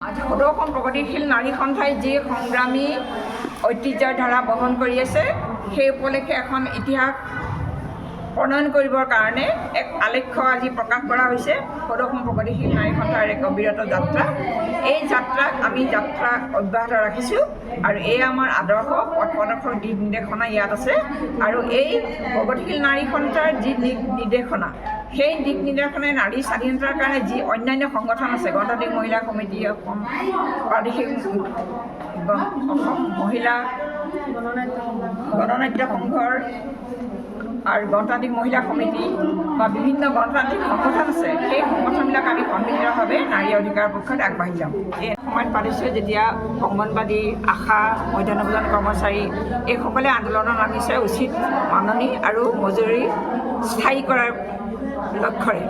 আজি সদৌ প্ৰগতিশীল নাৰী সন্থাই যি সংগ্ৰামী ঐতিহ্যৰ ধাৰা বহন কৰি আছে সেই উপলক্ষে এখন ইতিহাস প্ৰণয়ন কৰিবৰ কাৰণে এক আলেখ্য আজি প্ৰকাশ কৰা হৈছে সদৌ প্ৰগতিশীল নাৰী সন্থাৰ এক অবিৰত যাত্ৰা। এই যাত্ৰাক আমি যাত্ৰা অব্যাহত ৰাখিছোঁ আৰু এই আমাৰ আদৰ্শ পথ প্ৰদৰ্শক দিক নিৰ্দেশনা ইয়াত আছে আৰু এই প্ৰগতিশীল নাৰী সন্থাৰ যি দিক নিৰ্দেশনা সেই দিক নিৰ্দেশনাই নাৰী স্বাধীনতাৰ কাৰণে যি অন্যান্য সংগঠন আছে গণতান্ত্ৰিক মহিলা সমিতি, অসম প্ৰাদেশিক অসম মহিলা গণনাট্য সংঘৰ আৰু গণতান্ত্ৰিক মহিলা সমিতি বা বিভিন্ন গণতান্ত্ৰিক সংগঠন আছে সেই সংগঠনবিলাক আমি সন্মিলিতভাৱে নাৰী অধিকাৰৰ পক্ষত আগবাঢ়ি যাম। এই সময়ত পাতিছোঁ যেতিয়া অংগনবাদী, আশা, মধ্যাহ্ন ভোজন কৰ্মচাৰী এইসকলে আন্দোলনত নামিছে উচিত মাননি আৰু মজুৰি স্থায়ী কৰাৰ লক্ষ্যৰে।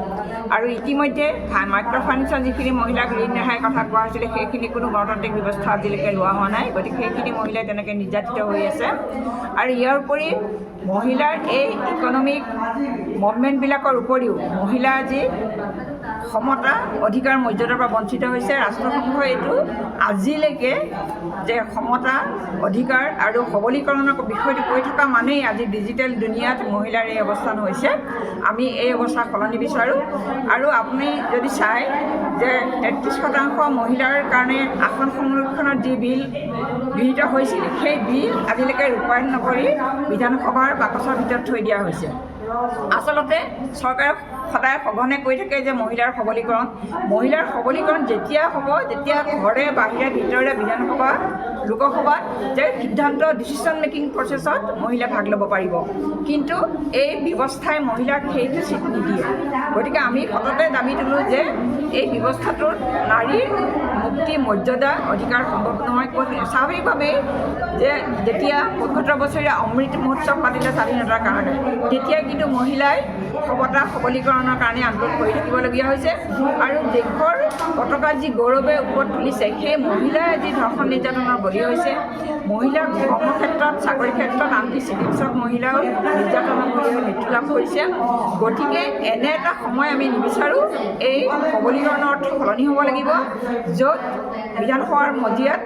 আৰু ইতিমধ্যে মাইক্ৰ' ফাইনেন্সৰ যিখিনি মহিলাক ঋণ ৰেহাইৰ কথা কোৱা হৈছিলে সেইখিনি কোনো গণতান্ত্ৰিক ব্যৱস্থা আজিলৈকে লোৱা হোৱা নাই, গতিকে সেইখিনি মহিলাই তেনেকৈ নিৰ্যাতিত হৈ আছে। আৰু ইয়াৰ উপৰি মহিলাৰ এই ইকনমিক মুভমেণ্টবিলাকৰ উপৰিও মহিলা আজি সমতা অধিকাৰ মৰ্যাদাৰ পৰা বঞ্চিত হৈছে। ৰাষ্ট্ৰসংঘই এইটো আজিলৈকে যে সমতা অধিকাৰ আৰু সবলীকৰণৰ বিষয়টো কৈ থকা মানেই আজি ডিজিটেল দুনিয়াত মহিলাৰ এই অৱস্থান হৈছে। আমি এই অৱস্থা সলনি বিচাৰোঁ। আৰু আপুনি যদি চায় যে 33% মহিলাৰ কাৰণে আসন সংৰক্ষণৰ যি বিল গৃহীত হৈছিল সেই বিল আজিলৈকে ৰূপায়ণ নকৰি বিধানসভাৰ বাকচৰ ভিতৰত থৈ দিয়া হৈছে। আচলতে চৰকাৰে সদায় সঘনে কৈ থাকে যে মহিলাৰ সবলীকৰণ যেতিয়া হ'ব যেতিয়া ঘৰে বাহিৰে ভিতৰে বিধানসভা লোকসভাত যে সিদ্ধান্ত ডিচিশ্যন মেকিং প্ৰচেছত মহিলা ভাগ ল'ব পাৰিব, কিন্তু এই ব্যৱস্থাই মহিলাক সেইটো চিট নিদিয়ে। গতিকে আমি সততে দাবী তোলোঁ যে এই ব্যৱস্থাটোত নাৰীৰ মুক্তি মৰ্যাদা অধিকাৰ সম্ভৱ নহয়। স্বাভাৱিকভাৱেই যে যেতিয়া ৭৫ বছৰীয়া অমৃত মহোৎসৱ পাতিলে স্বাধীনতাৰ কাৰণে তেতিয়া কিন্তু মহিলাই সমতা সবলীকৰণৰ কাৰণে আন্দোলন কৰি থাকিবলগীয়া হৈছে। আৰু দেশৰ পতাকা যি গৌৰৱে ওপৰত তুলিছে সেই মহিলাই আজি ধৰ্ষণ নিৰ্যাতনৰ বলি হৈছে। মহিলাৰ কৰ্মক্ষেত্ৰত চাকৰি ক্ষেত্ৰত আনকি চিকিৎসক মহিলাও নিৰ্যাতনৰ বলি হৈ মৃত্যু লাভ কৰিছে। গতিকে এনে এটা সময় আমি নিবিচাৰোঁ। এই সবলীকৰণৰ অৰ্থ সলনি হ'ব লাগিব, য'ত বিধানসভাৰ মজিয়াত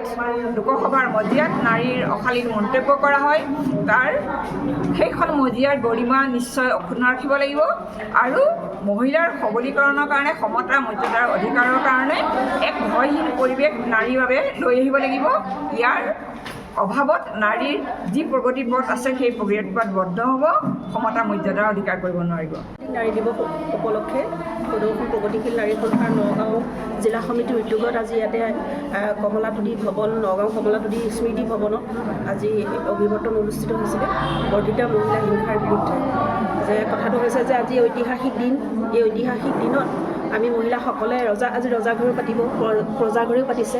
লোকসভাৰ মজিয়াত নাৰীৰ অশালীন মন্তব্য কৰা হয় তাৰ সেইখন মজিয়াৰ গৰিমা নিশ্চয় অক্ষুণ্ণ ৰাখিব লাগিব। আৰু মহিলাৰ সবলীকৰণৰ কাৰণে সমতা মৰ্যাদাৰ অধিকাৰৰ কাৰণে এক ভয়হীন পৰিৱেশ নাৰীৰ বাবে লৈ আহিব লাগিব। ইয়াৰ অভাৱত নাৰীৰ যি প্ৰগতি পথ আছে সেই প্ৰগতি পথ বদ্ধ হ'ব, সমতা মৰ্যাদাৰ অধিকাৰ কৰিব নোৱাৰিব। নাৰী দিৱস উপলক্ষে সদৌ প্ৰগতিশীল নাৰী সন্থাৰ নগাঁও জিলা সমিতিৰ উদ্যোগত আজি ইয়াতে কমলাতুলি ভৱন নগাঁও কমলাতুলি স্মৃতি ভৱনত আজি অভিৱৰ্তন অনুষ্ঠিত হৈছিলে বৰ্ধিত মহিলা হিংসাৰ বিৰুদ্ধে। যে কথাটো হৈছে যে আজি ঐতিহাসিক দিন, এই ঐতিহাসিক দিনত আমি মহিলাসকলে আজি ৰজাঘৰো পাতিব, প্ৰজাঘৰেও পাতিছে,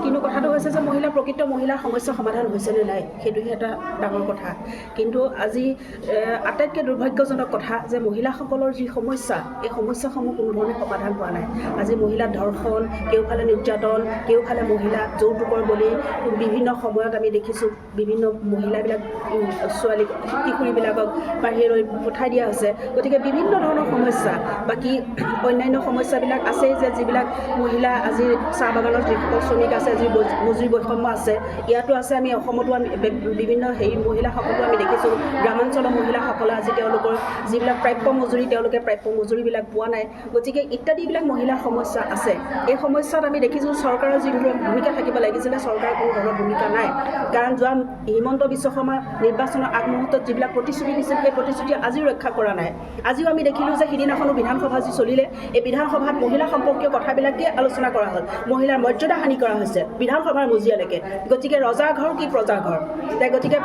কিন্তু কথাটো হৈছে যে প্ৰকৃত মহিলাৰ সমস্যা সমাধান হৈছেনে নাই সেইটোহে এটা ডাঙৰ কথা। কিন্তু আজি আটাইতকৈ দুৰ্ভাগ্যজনক কথা যে মহিলাসকলৰ যি সমস্যা এই সমস্যাসমূহ কোনো ধৰণে সমাধান পোৱা নাই। আজি মহিলাৰ ধৰ্ষণ, কেওফালে নিৰ্যাতন, কেওফালে মহিলা যৌতুকৰ বলি, বিভিন্ন সময়ত আমি দেখিছোঁ বিভিন্ন মহিলাবিলাক ছোৱালী কিশোৰীবিলাকক বাহিৰলৈ পঠাই দিয়া হৈছে। গতিকে বিভিন্ন ধৰণৰ সমস্যা, বাকী অন্যান্য সমস্যাবিলাক আছে যে যিবিলাক মহিলা আজি চাহ বাগানত যিসকল শ্ৰমিক আছে, যি মজুৰি বৈষম্য আছে ইয়াতো আছে। আমি অসমতো আমি বিভিন্ন মহিলাসকলো আমি দেখিছোঁ গ্ৰামাঞ্চলৰ মহিলাসকলে আজি তেওঁলোকৰ যিবিলাক প্ৰাপ্য মজুৰি তেওঁলোকে প্ৰাপ্য মজুৰিবিলাক পোৱা নাই। গতিকে ইত্যাদিবিলাক মহিলাৰ সমস্যা আছে। এই সমস্যাত আমি দেখিছোঁ চৰকাৰৰ যি ভূমিকা থাকিব লাগিছিলে চৰকাৰৰ কোনো ধৰণৰ ভূমিকা নাই। কাৰণ যোৱা হিমন্ত বিশ্ব শৰ্মা নিৰ্বাচনৰ আগমুহূৰ্তত যিবিলাক প্ৰতিশ্ৰুতি দিছিল সেই প্ৰতিশ্ৰুতি আজিও ৰক্ষা কৰা নাই। আজিও আমি দেখিলোঁ যে সিদিনাখনো বিধানসভা যি চলিলে এই বিধানসভাত মহিলা সম্পৰ্কীয় কথাবিলাকে আলোচনা কৰা হ'ল, মহিলাৰ মৰ্যাদা হানি কৰা হৈছে বিধানসভাৰ মজিয়ালৈকে। গতিকে ৰজাঘৰ কি প্ৰজাঘৰ, গতিকে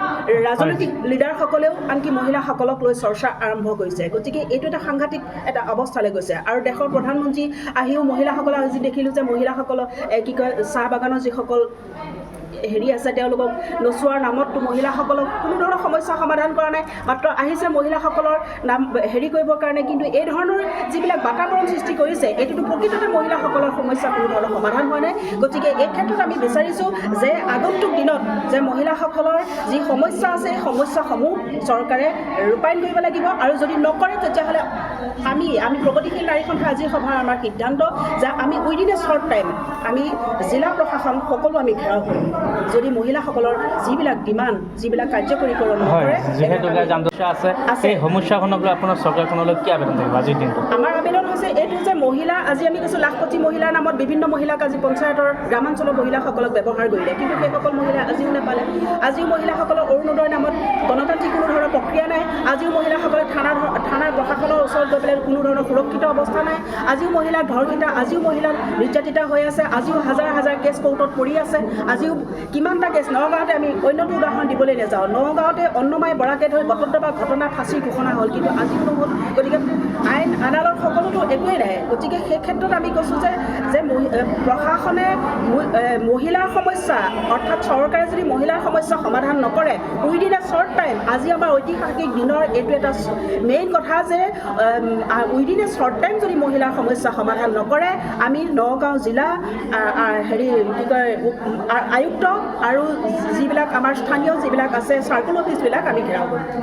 ৰাজনৈতিক লিডাৰসকলেও আনকি মহিলাসকলক লৈ চৰ্চা আৰম্ভ কৰিছে। গতিকে এইটো এটা সাংঘাতিক এটা অৱস্থালৈ গৈছে। আৰু দেশৰ প্ৰধানমন্ত্ৰী আহিও মহিলাসকলক আজি দেখিলোঁ যে মহিলাসকলক চাহ বাগানৰ যিসকল হেৰি আছে তেওঁলোকক নচোৱাৰ নামততো মহিলাসকলক কোনো ধৰণৰ সমস্যা সমাধান কৰা নাই, মাত্ৰ আহিছে মহিলাসকলৰ নাম হেৰি কৰিবৰ কাৰণে। কিন্তু এই ধৰণৰ যিবিলাক বাতাবৰণ সৃষ্টি কৰিছে এইটোতো প্ৰকৃততে মহিলাসকলৰ সমস্যা কোনো ধৰণৰ সমাধান হোৱা নাই। গতিকে এই ক্ষেত্ৰত আমি বিচাৰিছোঁ যে আগন্তুক দিনত যে মহিলাসকলৰ যি সমস্যা আছে এই সমস্যাসমূহ চৰকাৰে ৰূপায়ণ কৰিব লাগিব, আৰু যদি নকৰে তেতিয়াহ'লে আমি প্ৰগতিশীল নাৰী সন্থা আজিৰ সভাৰ আমাৰ সিদ্ধান্ত যে আমি উইদিন এ শ্বৰ্ট টাইম আমি জিলা প্ৰশাসন সকলো আমি ঘেৰাও কৰিম যদি মহিলাসকলৰ যিবিলাক ডিমাণ্ড যিবিলাক কাৰ্যকৰীকৰণ নকৰে। আছে সেই সমস্যাখনক লৈ আপোনাৰ চৰকাৰখনলৈ কি আবেদন থাকিব আজিৰ দিনটো? আমাৰ আবেদন হৈছে এইটো যে মহিলা আজি আমি কৈছোঁ লাখপতি মহিলাৰ নামত বিভিন্ন মহিলাক আজি পঞ্চায়তৰ গ্ৰামাঞ্চলৰ মহিলাসকলক ব্যৱহাৰ কৰিলে, কিন্তু সেইসকল মহিলা আজিও নাপালে। আজিও মহিলাসকলৰ অৰুণোদয়ৰ নামত গণতান্ত্ৰিক কোনো ধৰণৰ প্ৰক্ৰিয়া নাই। আজিও মহিলাসকলে থানাৰ প্ৰশাসনৰ ওচৰত গৈ পেলাই কোনো ধৰণৰ সুৰক্ষিত অৱস্থা নাই। আজিও মহিলা ধৰ্ষিতা, আজিও মহিলা নিৰ্যাতিতা হৈ আছে, আজিও হাজাৰ হাজাৰ কেছ কোৰ্টত পৰি আছে। আজিও কিমানটা কেছ নগাঁৱতে আমি অন্যটো উদাহৰণ দিবলৈ নাযাওঁ, নগাঁৱতে অন্নমাই বৰাকে ধৰি বটদ্ৰৱা ঘটনা ফাঁচি ঘোষণা হ'ল, কিন্তু আজিও নহ'ল। গতিকে আইন আদালত সকলোতো একোৱেই নাই। গতিকে সেই ক্ষেত্ৰত আমি কৈছোঁ যে প্ৰশাসনে মহিলাৰ সমস্যা অৰ্থাৎ চৰকাৰে যদি মহিলাৰ সমস্যা সমাধান নকৰে উইদিন এ শ্বৰ্ট টাইম, আজি আমাৰ ঐতিহাসিক দিনৰ এইটো এটা মেইন কথা যে উইদিন এ শ্বৰ্ট টাইম যদি মহিলাৰ সমস্যা সমাধান নকৰে আমি নগাঁও জিলা হেৰি কি কয় আয়ুক্ত আৰু যিবিলাক আমাৰ স্থানীয় যিবিলাক আছে চাৰ্কুল অফিচবিলাক আমি ঘেৰাও কৰিম।